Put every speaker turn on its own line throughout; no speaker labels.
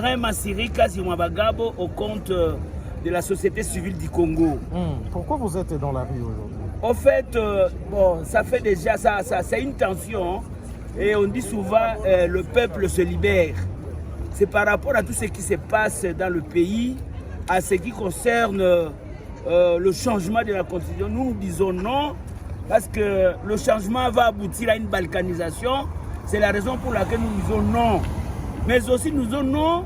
Marin Massirika Zimwabagabo au compte de la société civile du Congo.
Pourquoi vous êtes dans la rue aujourd'hui?
En fait, bon, ça fait déjà, c'est une tension. Et on dit souvent, le peuple se libère. C'est par rapport à tout ce qui se passe dans le pays, à ce qui concerne le changement de la Constitution. Nous disons non, parce que le changement va aboutir à une balkanisation. C'est la raison pour laquelle nous disons non. Mais aussi nous disons non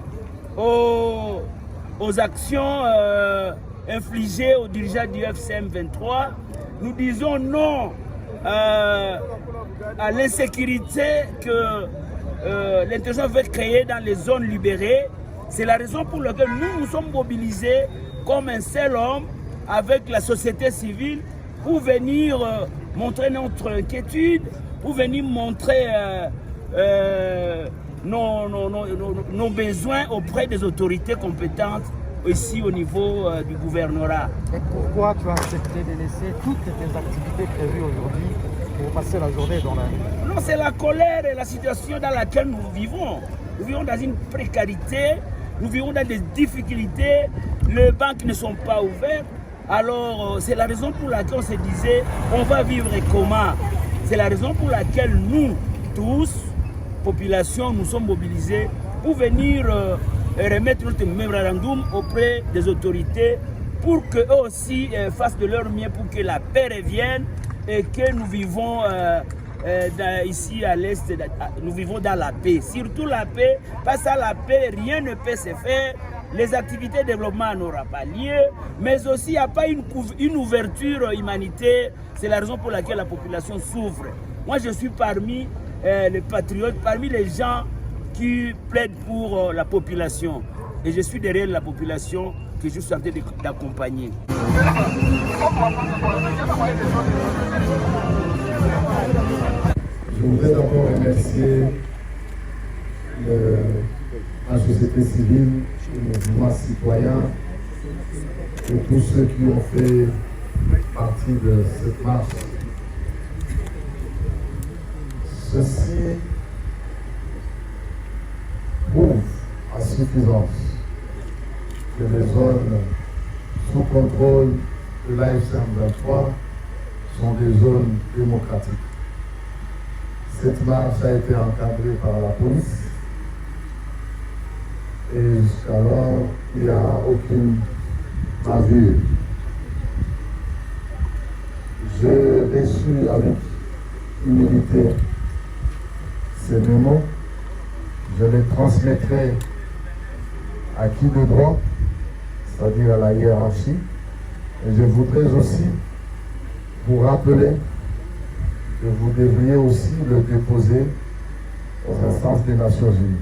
aux actions infligées aux dirigeants du FCM 23. Nous disons non à l'insécurité que l'intelligence veut créer dans les zones libérées. C'est la raison pour laquelle nous sommes mobilisés comme un seul homme avec la société civile pour venir montrer notre inquiétude, pour venir montrer nos besoins auprès des autorités compétentes ici au niveau du gouvernorat.
Et pourquoi tu as accepté de laisser toutes tes activités prévues aujourd'hui pour passer la journée dans la rue?
Non, c'est la colère et la situation dans laquelle nous vivons. Nous vivons dans une précarité, nous vivons dans des difficultés, les banques ne sont pas ouvertes. Alors, c'est la raison pour laquelle on se disait, on va vivre comment? C'est la raison pour laquelle nous, tous, population, nous sommes mobilisés pour venir remettre notre mémorandum auprès des autorités pour qu'eux aussi fassent de leur mieux pour que la paix revienne et que nous vivons ici à l'Est, nous vivons dans la paix. Surtout la paix, parce qu'à la paix, rien ne peut se faire. Les activités de développement n'auront pas lieu, mais aussi il n'y a pas une ouverture humanitaire. C'est la raison pour laquelle la population souffre. Moi, je suis parmi les patriotes, parmi les gens qui plaident pour la population. Et je suis derrière la population que je suis en train d'accompagner.
Je voudrais d'abord remercier la société civile, le mouvement citoyen et tous ceux qui ont fait partie de cette marche. Ceci prouve à suffisance que les zones sous contrôle de l'AFCM 23 sont des zones démocratiques. Cette marche a été encadrée par la police et jusqu'alors il n'y a aucune bavure. J'ai reçu avec humilité ces mémos. Je les transmettrai à qui de droit, c'est-à-dire à la hiérarchie. Et je voudrais aussi vous rappeler que vous devriez aussi le déposer aux instances des Nations Unies.